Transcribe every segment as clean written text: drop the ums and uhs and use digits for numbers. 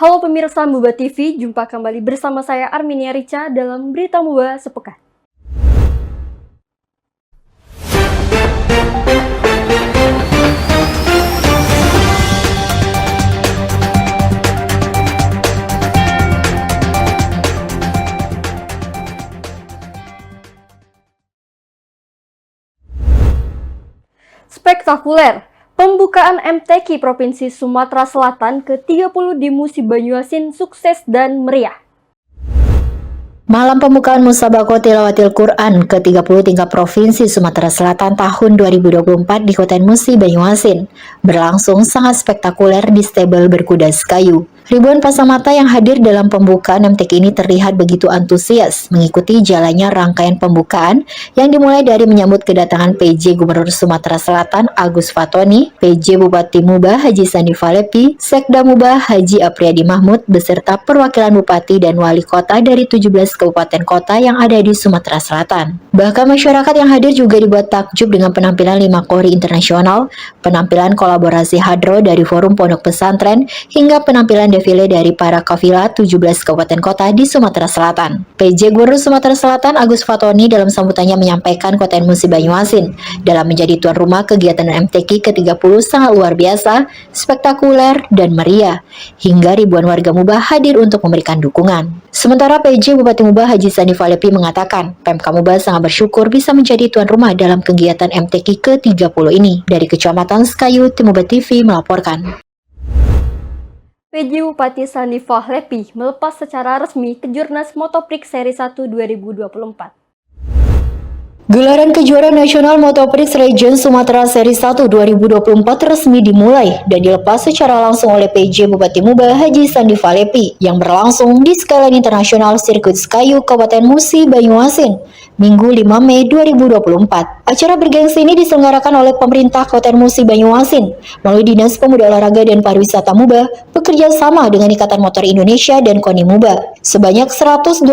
Halo pemirsa Muba TV, jumpa kembali bersama saya Arminia Rica dalam Berita Muba Sepekan. Spektakuler, pembukaan MTQ Provinsi Sumatera Selatan ke-30 di Musi Banyuasin sukses dan meriah. Malam pembukaan Musabaqah Tilawatil Quran ke-30 tingkat Provinsi Sumatera Selatan tahun 2024 di Kota Musi Banyuasin berlangsung sangat spektakuler di stable berkuda Sekayu. Ribuan pasang mata yang hadir dalam pembukaan MTQ ini terlihat begitu antusias mengikuti jalannya rangkaian pembukaan yang dimulai dari menyambut kedatangan PJ Gubernur Sumatera Selatan Agus Fatoni, PJ Bupati Muba Haji Sandi Falepi, Sekda Muba Haji Apriyadi Mahmud beserta perwakilan Bupati dan Wali Kota dari 17 kabupaten kota yang ada di Sumatera Selatan. Bahkan masyarakat yang hadir juga dibuat takjub dengan penampilan 5 kori internasional, penampilan kolaborasi hadro dari Forum Pondok Pesantren, hingga penampilan defile dari para kafilah 17 kabupaten kota di Sumatera Selatan. PJ Gubernur Sumatera Selatan Agus Fatoni dalam sambutannya menyampaikan Kota Musi Banyuasin dalam menjadi tuan rumah kegiatan MTQ ke-30 sangat luar biasa, spektakuler, dan meriah, hingga ribuan warga Muba hadir untuk memberikan dukungan. Sementara PJ Bupati Muba Haji Sandi Falepi mengatakan, Pemkab Muba sangat bersyukur bisa menjadi tuan rumah dalam kegiatan MTQ ke-30 ini. Dari Kecamatan Sekayu, Tim Muba TV melaporkan. PJ Bupati Sandi Falepi melepas secara resmi Kejurnas Motoprix Seri 1 2024. Gelaran kejuaraan nasional Motoprix Region Sumatera Seri 1 2024 resmi dimulai dan dilepas secara langsung oleh PJ Bupati Muba Haji Sandi Falepi yang berlangsung di Skyline Internasional Sirkuit Sekayu Kabupaten Musi Banyuasin Minggu 5 Mei 2024. Acara bergengsi ini diselenggarakan oleh pemerintah Kabupaten Musi Banyuasin melalui Dinas Pemuda Olahraga dan Pariwisata Muba bekerja sama dengan Ikatan Motor Indonesia dan KONI Muba. Sebanyak 122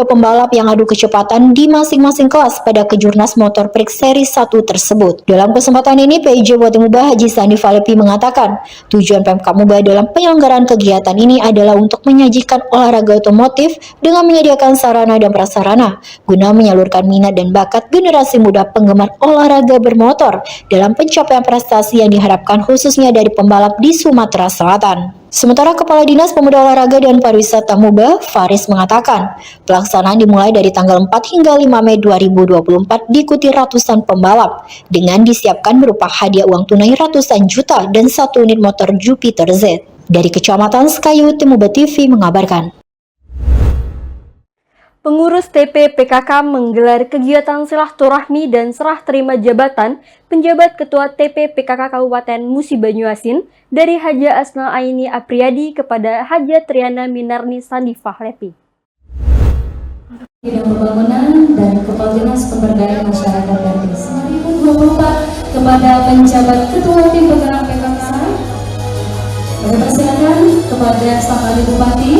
pembalap yang adu kecepatan di masing-masing kelas pada Kejurnas Motoprix Seri 1 tersebut. Dalam kesempatan ini, PJ Bupati Muba Haji Sandi Falepi mengatakan, tujuan Pemkab Muba dalam penyelenggaraan kegiatan ini adalah untuk menyajikan olahraga otomotif dengan menyediakan sarana dan prasarana guna menyalurkan minat dan bakat generasi muda penggemar olahraga bermotor dalam pencapaian prestasi yang diharapkan khususnya dari pembalap di Sumatera Selatan. Sementara Kepala Dinas Pemuda Olahraga dan Pariwisata Muba, Faris mengatakan, pelaksanaan dimulai dari tanggal 4 hingga 5 Mei 2024 diikuti ratusan pembalap dengan disiapkan berupa hadiah uang tunai ratusan juta dan 1 unit motor Jupiter Z. Dari Kecamatan Sekayu, Tim Muba TV mengabarkan. Pengurus TP PKK menggelar kegiatan silaturahmi dan serah terima jabatan penjabat Ketua TP PKK Kabupaten Musi Banyuasin dari Haja Asna Aini Apriyadi kepada Haja Triana Minarni Sandi Falepi. Bidang Pembangunan dan Kepala Dinas Pemberdayaan Masyarakat dan Desa 2024 kepada penjabat Ketua Tim Penggerak PKK. Kami persilakan kepada staf ahli Bupati.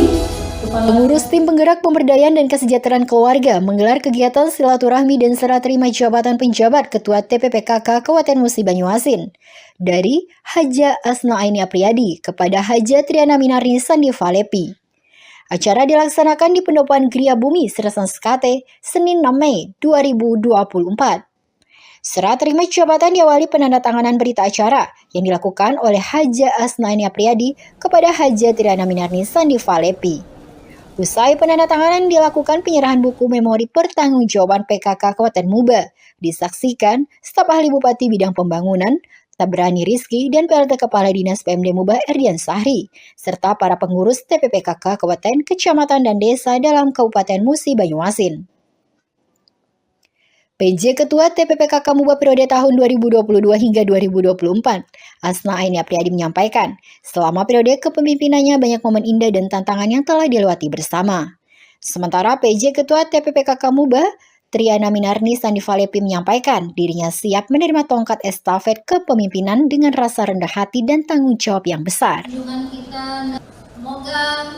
Pengurus Tim Penggerak Pemberdayaan dan Kesejahteraan Keluarga menggelar kegiatan silaturahmi dan serah terima jabatan penjabat Ketua TPPKK Kabupaten Musi Banyuasin dari Haja Asna Aini Apriyadi kepada Haja Triana Minarni Sandi Falepi. Acara dilaksanakan di Pendopoan Gria Bumi, Serasan Sekate, Senin 6 Mei 2024. Serah terima jabatan diawali penandatanganan berita acara yang dilakukan oleh Haja Asna Aini Apriyadi kepada Haja Triana Minarni Sandi Falepi. Usai penandatanganan dilakukan penyerahan buku memori pertanggungjawaban PKK Kabupaten Muba. Disaksikan staf ahli Bupati Bidang Pembangunan, Tabrani Rizky, dan PLT Kepala Dinas PMD Muba Erdian Sahri, serta para pengurus TPPKK Kabupaten, Kecamatan, dan Desa dalam Kabupaten Musi Banyuasin. PJ Ketua TPPKK Muba periode tahun 2022 hingga 2024, Asna Aini Apriyadi menyampaikan, selama periode kepemimpinannya banyak momen indah dan tantangan yang telah dilewati bersama. Sementara PJ Ketua TPPKK Muba, Triana Minarni Sandi Falepi menyampaikan dirinya siap menerima tongkat estafet kepemimpinan dengan rasa rendah hati dan tanggung jawab yang besar.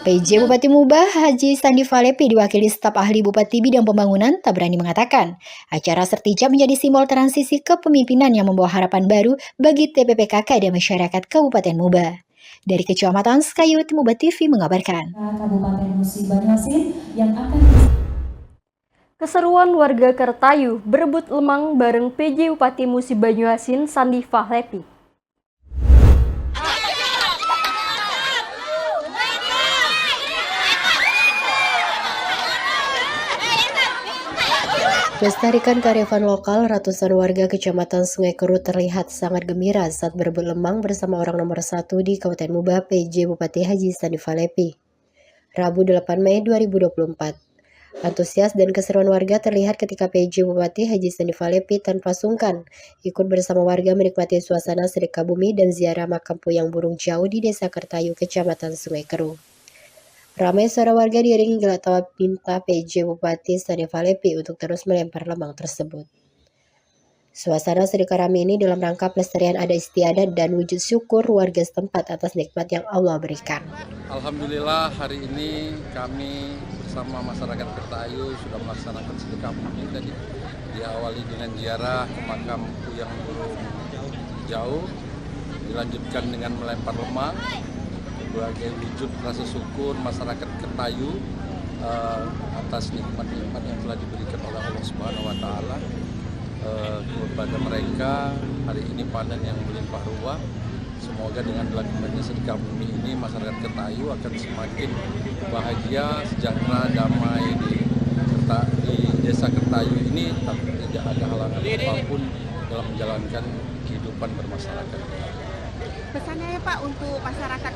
PJ Bupati Muba Haji Sandi Falepi diwakili staf ahli Bupati Bidang Pembangunan Tabrani mengatakan, acara sertijab menjadi simbol transisi kepemimpinan yang membawa harapan baru bagi TPPKK dan masyarakat Kabupaten Muba. Dari Kecamatan Sekayu, Timuba TV mengabarkan. Kabupaten Musi Banyuasin yang akan Keseruan warga Kertayu berebut lemang bareng PJ Bupati Musi Banyuasin Sandi Fahlepi. Melestarikan kearifan lokal, ratusan warga Kecamatan Sungai Kerut terlihat sangat gembira saat berebut lemang bersama orang nomor 1 di Kabupaten Muba, PJ Bupati Haji Sandi Fahlepi. Rabu 8 Mei 2024. Antusias dan keseruan warga terlihat ketika PJ Bupati Haji Sandi Fahlepi tanpa sungkan ikut bersama warga menikmati suasana sedekah bumi dan ziarah makam Puyang Burung Jauh di Desa Kertayu, Kecamatan Sungai Kerut. Ramai suara warga diiringi gelak tawa minta PJ Bupati Sandi Fahlepi untuk terus melempar lemang tersebut. Suasana sedekah rame ini dalam rangka pelestarian adat istiadat dan wujud syukur warga setempat atas nikmat yang Allah berikan. Alhamdulillah hari ini kami bersama masyarakat Kertayu sudah melaksanakan sedekah bumi tadi. Diawali dengan ziarah ke makam Puyang Burung Jauh, dilanjutkan dengan melempar lemang sebagai wujud rasa syukur masyarakat Kertayu atas nikmat-nikmat yang telah diberikan oleh Allah Subhanahu wa taala. Kepada mereka hari ini panen yang melimpah ruah. Semoga dengan dilakukannya sedekah bumi ini masyarakat Kertayu akan semakin bahagia, sejahtera, damai di Desa Kertayu ini, tapi tidak ada halangan apapun dalam menjalankan kehidupan bermasyarakat. Pesannya ya Pak untuk masyarakat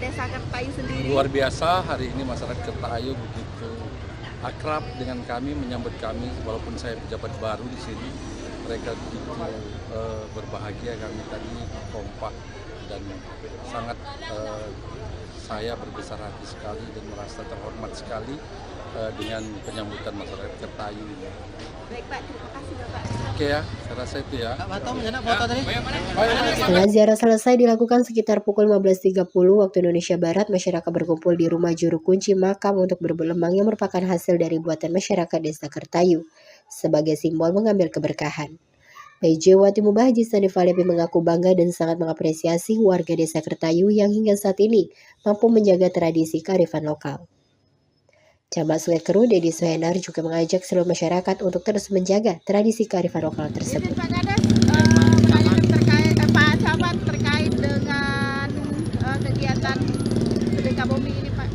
Desa Kertayu sendiri. Luar biasa, hari ini masyarakat Kertayu begitu akrab dengan kami, menyambut kami walaupun saya pejabat baru di sini. Mereka begitu berbahagia, kami tadi kompak dan sangat saya berbesar hati sekali dan merasa terhormat sekali dengan penyambutan masyarakat Kertayu ini. Baik Pak, terima kasih Bapak. Oke ya, saya rasa itu ya. Setelah ziarah selesai dilakukan sekitar pukul 15.30 waktu Indonesia Barat, masyarakat berkumpul di rumah juru kunci makam untuk berebut lemang yang merupakan hasil dari buatan masyarakat Desa Kertayu sebagai simbol mengambil keberkahan. PJ Bupati Muba Haji Sandi Fahlepi mengaku bangga dan sangat mengapresiasi warga Desa Kertayu yang hingga saat ini mampu menjaga tradisi kearifan lokal. Camat Sungai Kerut, Dedi Suhenar juga mengajak seluruh masyarakat untuk terus menjaga tradisi kearifan lokal tersebut. Pak Gadas, pertanyaan terkait Pak Camat terkait dengan kegiatan sedekah bumi ini Pak.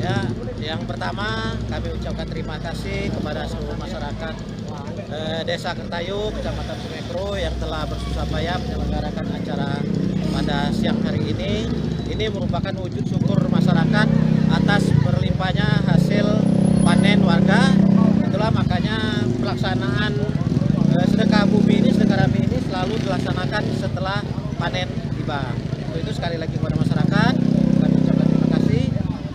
Ya, yang pertama kami ucapkan terima kasih kepada seluruh masyarakat Desa Kertayu, Kecamatan Sungai Kerut yang telah bersusah payah menyelenggarakan acara pada siang hari ini. Ini merupakan wujud syukur masyarakat atas berlimpahnya hasil panen warga. Itulah makanya pelaksanaan sedekah bumi ini, sedekah rami ini selalu dilaksanakan setelah panen tiba. Untuk itu sekali lagi kepada masyarakat kami ucapkan terima kasih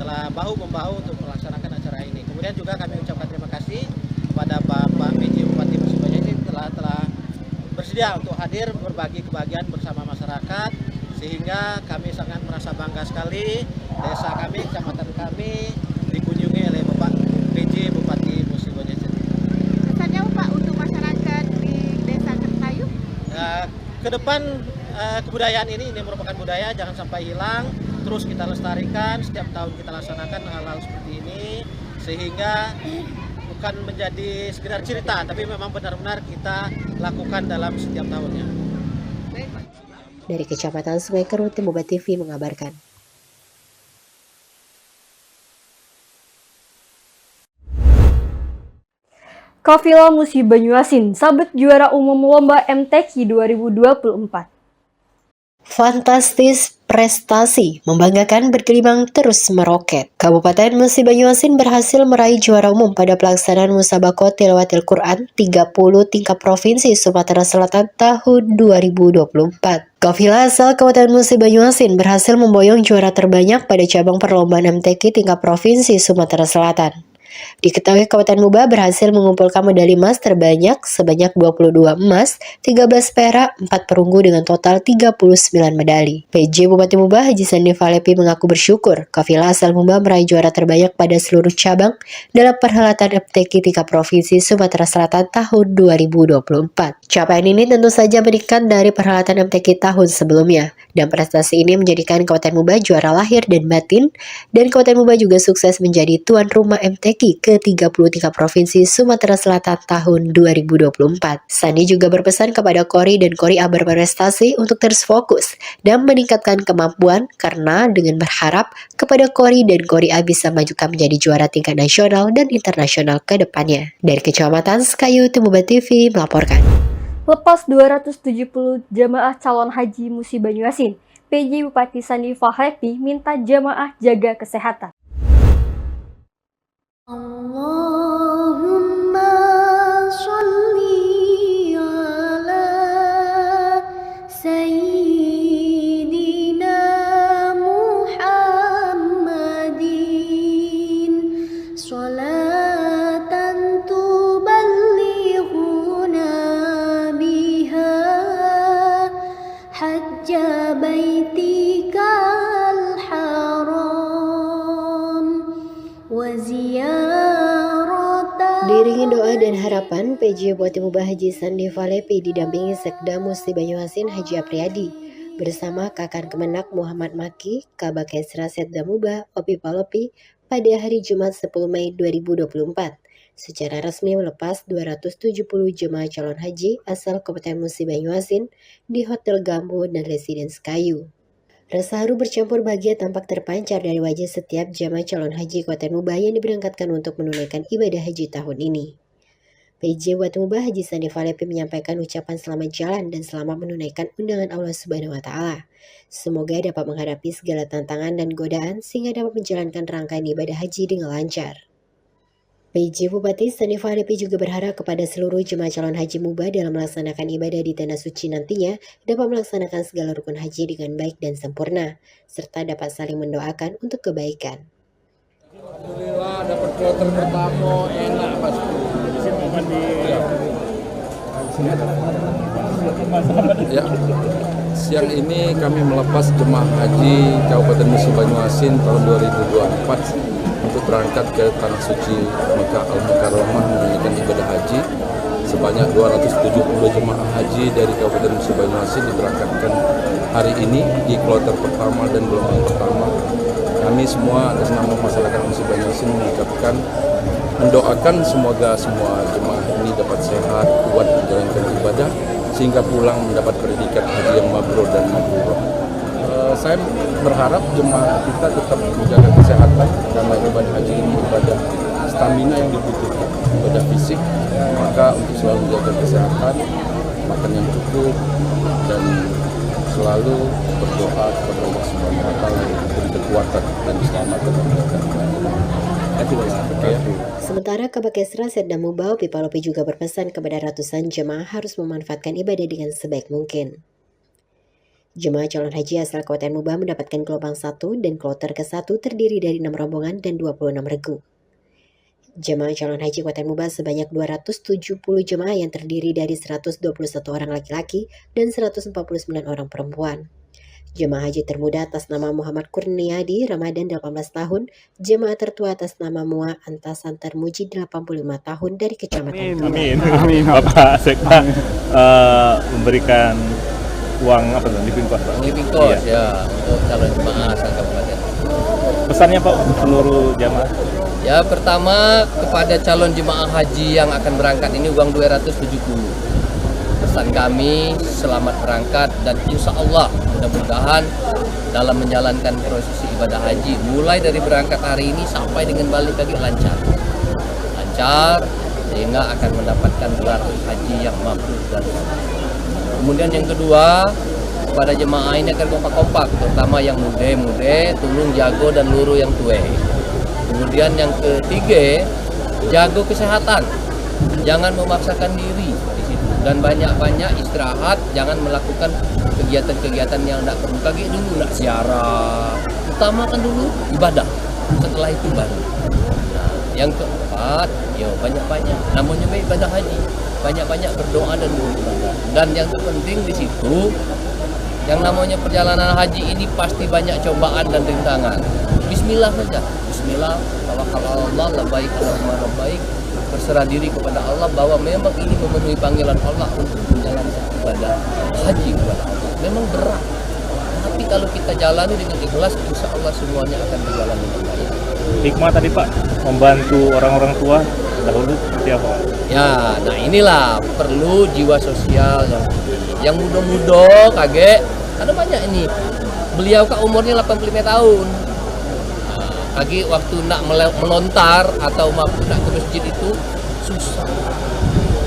telah bahu-membahu untuk melaksanakan acara ini. Kemudian juga kami ucapkan terima kasih kepada Bapak PJ Bupati Musi Banyuasin telah bersedia untuk hadir berbagi kebahagiaan bersama masyarakat, sehingga kami sangat merasa bangga sekali desa kami, kecamatan kami dikunjungi oleh Bapak PJ Bupati Musi Banyuasin. Pesannya Pak untuk masyarakat di Desa Kertayu? Ke depan kebudayaan ini merupakan budaya, jangan sampai hilang, terus kita lestarikan, setiap tahun kita laksanakan hal-hal seperti ini sehingga bukan menjadi sekedar cerita, tapi memang benar-benar kita lakukan dalam setiap tahunnya. Dari Kecamatan Sungai Kerut, Timuba TV mengabarkan. Kafilah Musi Banyuasin sabet juara umum lomba MTQ 2024. Fantastis prestasi, membanggakan, bergelimang terus meroket. Kabupaten Musi Banyuasin berhasil meraih juara umum pada pelaksanaan Musabaqah Tilawatil Quran 30 tingkat Provinsi Sumatera Selatan tahun 2024. Kafilah asal Kabupaten Musi Banyuasin berhasil memboyong juara terbanyak pada cabang perlombaan MTQ tingkat Provinsi Sumatera Selatan. Diketahui Kabupaten Muba berhasil mengumpulkan medali emas terbanyak sebanyak 22 emas, 13 perak, 4 perunggu dengan total 39 medali. PJ Bupati Muba Haji Sandi Falepi mengaku bersyukur kafilah asal Muba meraih juara terbanyak pada seluruh cabang dalam perhelatan MTQ tingkat Provinsi Sumatera Selatan tahun 2024. Capaian ini tentu saja meningkat dari perhelatan MTQ tahun sebelumnya, dan prestasi ini menjadikan Kabupaten Muba juara lahir dan batin, dan Kabupaten Muba juga sukses menjadi tuan rumah MTQ ke-33 Provinsi Sumatera Selatan tahun 2024. Sandi juga berpesan kepada Kori dan Kori A berprestasi untuk terus fokus dan meningkatkan kemampuan, karena dengan berharap kepada Kori dan Kori A bisa majukan menjadi juara tingkat nasional dan internasional ke depannya. Dari Kecamatan Sekayu, Muba TV melaporkan. Lepas 270 jamaah calon haji Musi Banyuasin, PJ Bupati Sandi Falepi minta jamaah jaga kesehatan. Allahumma sholli ala Sayyidina Muhammadin sholatan tuballighuna biha hajja baitikal haram wa Diiringi doa dan harapan, PJ Bupati Muba Haji Sandi Falepi didampingi Sekda Musi Banyuasin Haji Apriyadi bersama Kakan Kemenak Muhammad Maki, Kabakesra Setda Muba Opi Palopi pada hari Jumat 10 Mei 2024 secara resmi melepas 270 jemaah calon haji asal Kabupaten Musi Banyuasin di Hotel Gambo dan Residence Kayu. Rasa haru bercampur bahagia tampak terpancar dari wajah setiap jamaah calon haji Kabupaten Muba yang diberangkatkan untuk menunaikan ibadah haji tahun ini. PJ Bupati Muba Haji Sandi Falepi menyampaikan ucapan selamat jalan dan selamat menunaikan undangan Allah Subhanahu wa Ta'ala. Semoga dapat menghadapi segala tantangan dan godaan sehingga dapat menjalankan rangkaian ibadah haji dengan lancar. PJ Bupati Sandi Falepi juga berharap kepada seluruh jemaah calon haji Muba dalam melaksanakan ibadah di Tanah Suci nantinya dapat melaksanakan segala rukun haji dengan baik dan sempurna, serta dapat saling mendoakan untuk kebaikan. Alhamdulillah dapat kloter pertama, enak pasti. Ya, siang ini kami melepas jemaah haji Kabupaten Musi Banyuasin tahun 2024 untuk berangkat ke Tanah Suci Mekah Al-Mukarramah menunaikan ibadah haji. Sebanyak 270 jemaah haji dari Kabupaten Musi Banyuasin diberangkatkan hari ini di kloter pertama dan gelombang pertama. Kami semua atas nama masyarakat Musi Banyuasin mendoakan semoga semua jemaah ini dapat sehat, kuat menjalankan ibadah sehingga pulang mendapat predikat haji yang mabrur dan mabrurah. Saya berharap jemaah kita tetap menjaga kesehatan karena ibadah haji ini ibadah stamina yang dibutuhkan, ibadah fisik, maka untuk selalu menjaga kesehatan, makan yang cukup, dan selalu berdoa kepada Allah Subhanahu wa Ta'ala untuk kekuatan dan keselamatan. Sementara Kabakesra Setda Muba Opi Palopi juga berpesan kepada ratusan jemaah harus memanfaatkan ibadah dengan sebaik mungkin. Jemaah calon haji asal Kabupaten Muba mendapatkan gelombang 1 dan kloter ke-1 terdiri dari 6 rombongan dan 26 regu. Jemaah calon haji Kabupaten Muba sebanyak 270 jemaah yang terdiri dari 121 orang laki-laki dan 149 orang perempuan. Jemaah haji termuda atas nama Muhammad Kurniadi Ramadan 18 tahun, jemaah tertua atas nama Mua Antasan Termuji 85 tahun dari Kecamatan Amin. Bapak Sekda memberikan uang apa tuh, living cost, Pak? Living cost ya untuk calon jemaah asal kabupaten. Pesannya Pak untuk seluruh jemaah? Ya, pertama kepada calon jemaah haji yang akan berangkat ini uang 270. Pesan kami selamat berangkat dan insya Allah mudah-mudahan dalam menjalankan prosesi ibadah haji mulai dari berangkat hari ini sampai dengan balik lagi lancar sehingga akan mendapatkan gelar haji yang mabrur dan kemudian yang kedua, kepada jemaah ini akan kompak-kompak, terutama yang muda, tulung jago dan luru yang tua. Kemudian yang ketiga, jago kesehatan, jangan memaksakan diri di situ dan banyak-banyak istirahat, jangan melakukan kegiatan-kegiatan yang tidak perlu. Kaki dulu nak ziarah, utamakan dulu ibadah, setelah itu baru. Nah, Yang keempat, banyak-banyak. Namanya ibadah haji, banyak-banyak berdoa dan beribadah. Dan yang terpenting di situ, yang namanya perjalanan haji ini pasti banyak cobaan dan rintangan. Bismillah saja. Bismillah, tawakal Allah, labbaik Allahumma labbaik. Berserah diri kepada Allah bahwa memang ini memenuhi panggilan Allah untuk menjalankan ibadah haji kepada Allah. Memang berat. Tapi kalau kita jalani dengan ikhlas, insya Allah semuanya akan berjalan dengan baik. Hikmah tadi Pak, membantu orang-orang tua dahulu seperti apa? Ya, nah inilah perlu jiwa sosial yang muda-muda kage. Ada banyak ini. Beliau kan umurnya 85 tahun. Kage waktu nak melontar atau waktu nak ke masjid itu susah.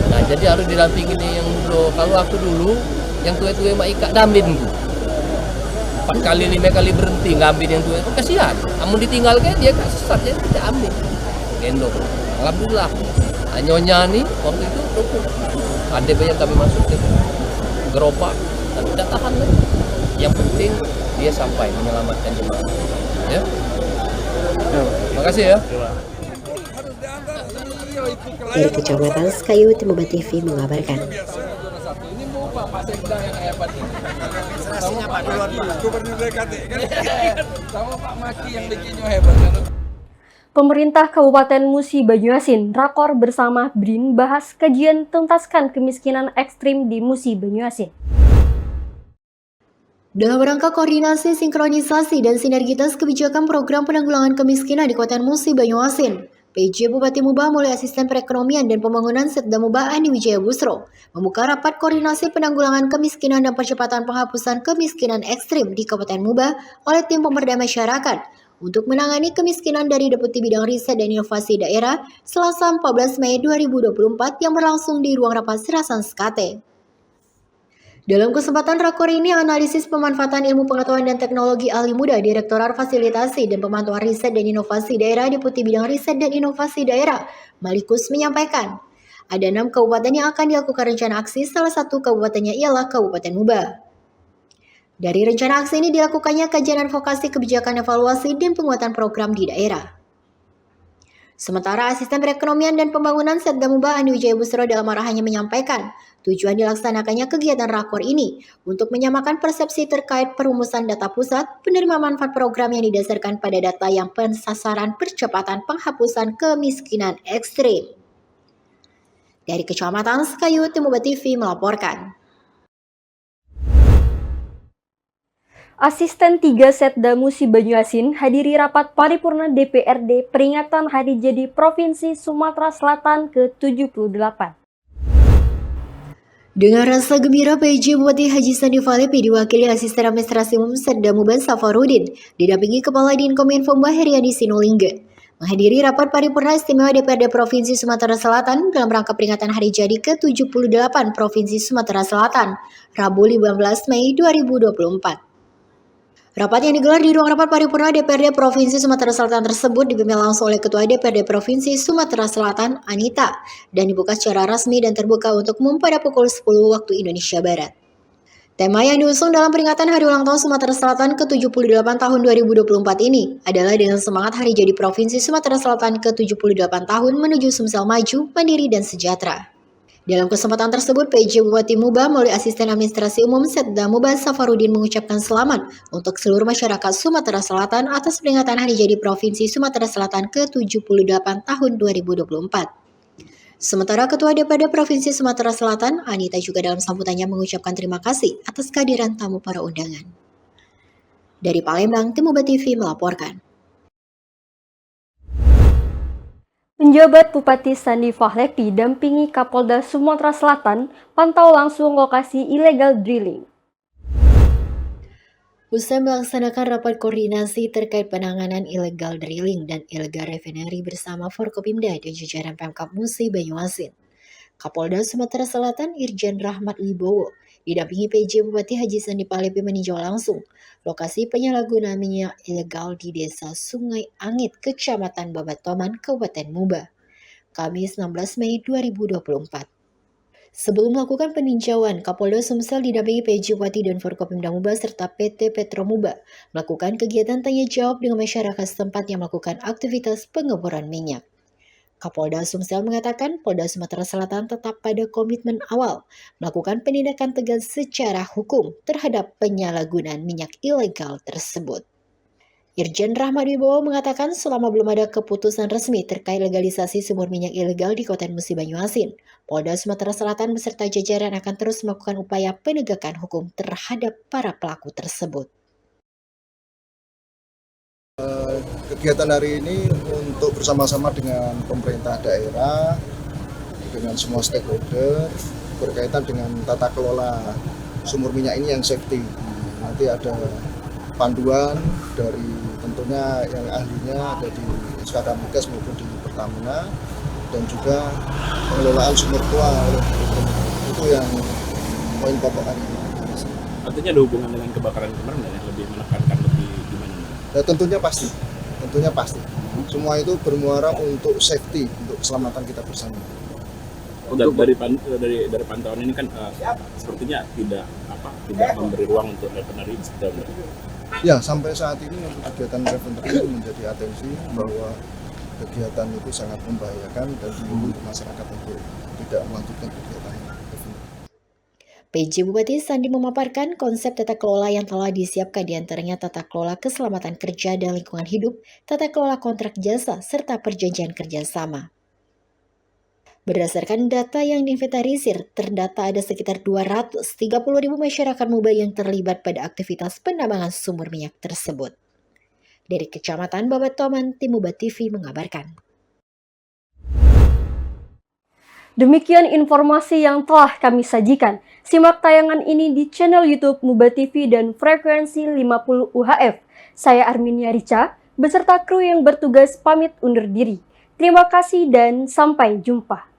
Nah, jadi harus didampingin yang muda. Kalau aku dulu, yang tua-tua mak ikat damin ku. 4 kali 5 kali berhenti ngambil yang tua itu kasihan. Amun ditinggalkan dia gak sesat, dia tidak ambil. Gendong. Alhamdulillah. Nyonya nih waktu itu cukup. Ada yang kami masukin gerobak dan tidak tahan lagi. Yang penting dia sampai menyelamatkan jemaah. Ya. Terima kasih ya. Dari Kecamatan Sekayu, Timur TV mengabarkan. Pemerintah Kabupaten Musi Banyuasin rakor bersama BRIN bahas kajian tuntaskan kemiskinan ekstrim di Musi Banyuasin. Dalam rangka koordinasi, sinkronisasi, dan sinergitas kebijakan program penanggulangan kemiskinan di Kabupaten Musi Banyuasin, PJ Bupati Muba melalui Asisten Perekonomian dan Pembangunan Setda Muba Ani Wijaya Busro membuka rapat koordinasi penanggulangan kemiskinan dan percepatan penghapusan kemiskinan ekstrim di Kabupaten Muba oleh tim pemberdayaan masyarakat untuk menangani kemiskinan dari Deputi Bidang Riset dan Inovasi Daerah Selasa 14 Mei 2024 yang berlangsung di Ruang Rapat Serasan Sekate. Dalam kesempatan rakor ini, analisis pemanfaatan ilmu pengetahuan dan teknologi ahli muda Direktorat Fasilitasi dan Pemantauan Riset dan Inovasi Daerah Deputi Bidang Riset dan Inovasi Daerah Malikus menyampaikan, ada 6 kabupaten yang akan dilakukan rencana aksi, salah satu kabupatennya ialah Kabupaten Muba. Dari rencana aksi ini dilakukannya kajian advokasi kebijakan evaluasi dan penguatan program di daerah. Sementara Asisten Perekonomian dan Pembangunan Setda Muba Ani Wijaya Busro dalam arahannya menyampaikan, tujuan dilaksanakannya kegiatan rakor ini untuk menyamakan persepsi terkait perumusan data pusat, penerima manfaat program yang didasarkan pada data yang pensasaran percepatan penghapusan kemiskinan ekstrim. Dari Kecamatan Sekayu, Timur TV melaporkan. Asisten 3 Setda Musi Banyuasin hadiri rapat paripurna DPRD peringatan Hari Jadi Provinsi Sumatera Selatan ke-78. Dengan rasa gembira, PJ Bupati Haji Sandi Falepi diwakili Asisten Administrasi Umum Setda Muba Safarudin, didampingi Kepala Dinkominfo Mbah Heriandi Sinulingga, menghadiri rapat paripurna istimewa DPRD Provinsi Sumatera Selatan dalam rangka peringatan Hari Jadi ke-78 Provinsi Sumatera Selatan, Rabu 15 Mei 2024. Rapat yang digelar di ruang rapat paripurna DPRD Provinsi Sumatera Selatan tersebut dipimpin langsung oleh Ketua DPRD Provinsi Sumatera Selatan, Anita, dan dibuka secara resmi dan terbuka untuk umum pada pukul 10 waktu Indonesia Barat. Tema yang diusung dalam peringatan Hari Ulang Tahun Sumatera Selatan ke-78 tahun 2024 ini adalah dengan semangat Hari Jadi Provinsi Sumatera Selatan ke-78 tahun menuju Sumsel maju, mandiri, dan sejahtera. Dalam kesempatan tersebut, PJ Bupati Muba melalui Asisten Administrasi Umum Setda Muba Safarudin mengucapkan selamat untuk seluruh masyarakat Sumatera Selatan atas peringatan Hari Jadi Provinsi Sumatera Selatan ke-78 tahun 2024. Sementara Ketua DPRD Provinsi Sumatera Selatan, Anita juga dalam sambutannya mengucapkan terima kasih atas kehadiran tamu para undangan. Dari Palembang, Tim Muba TV melaporkan. Penjabat Bupati Sandi Falepi dampingi Kapolda Sumatera Selatan pantau langsung lokasi illegal drilling. Usai melaksanakan rapat koordinasi terkait penanganan illegal drilling dan illegal refinery bersama Forkopimda dan jajaran Pemkab Musi Banyuasin, Kapolda Sumatera Selatan Irjen Rahmat Wibowo didampingi PJ Bupati Haji Sandi Falepi meninjau langsung lokasi penyalahgunaan minyak ilegal di Desa Sungai Angit, Kecamatan Babatoman, Kabupaten Muba, Kamis 16 Mei 2024. Sebelum melakukan peninjauan, Kapolda Sumsel didampingi PJ Bupati dan Forkopimda Muba serta PT Petro Muba melakukan kegiatan tanya jawab dengan masyarakat setempat yang melakukan aktivitas pengeboran minyak. Kapolda Sumsel mengatakan Polda Sumatera Selatan tetap pada komitmen awal melakukan penindakan tegas secara hukum terhadap penyalahgunaan minyak ilegal tersebut. Irjen Rahmat Wibowo mengatakan selama belum ada keputusan resmi terkait legalisasi sumur minyak ilegal di Kabupaten Musi Banyuasin, Polda Sumatera Selatan beserta jajaran akan terus melakukan upaya penegakan hukum terhadap para pelaku tersebut. Kegiatan hari ini untuk bersama-sama dengan pemerintah daerah, dengan semua stakeholder berkaitan dengan tata kelola sumur minyak ini yang safety. Nanti ada panduan dari tentunya yang ahlinya ada di SKK Migas maupun di Pertamina, dan juga pengelolaan sumur tua oleh itu yang poin pokok hari ini. Artinya ada hubungan dengan kebakaran kemarin ya, lebih menekankan lebih gimana? Ya, tentunya pasti. Semua itu bermuara untuk safety, untuk keselamatan kita bersama. Dari pantauan ini kan sepertinya tidak memberi ruang untuk refinery seperti itu. Ya, sampai saat ini untuk kegiatan refinery itu menjadi atensi bahwa kegiatan itu sangat membahayakan dan diimbau masyarakat untuk tidak melanjutkan kegiatan refinery. PJ Bupati Sandi memaparkan konsep tata kelola yang telah disiapkan diantaranya tata kelola keselamatan kerja dan lingkungan hidup, tata kelola kontrak jasa, serta perjanjian kerjasama. Berdasarkan data yang diinventarisir, terdata ada sekitar 230.000 masyarakat muda yang terlibat pada aktivitas penambangan sumur minyak tersebut. Dari Kecamatan Babatoman, Tim Muba TV mengabarkan. Demikian informasi yang telah kami sajikan. Simak tayangan ini di channel YouTube Muba TV dan frekuensi 50 UHF. Saya Arminia Rica, beserta kru yang bertugas pamit undur diri. Terima kasih dan sampai jumpa.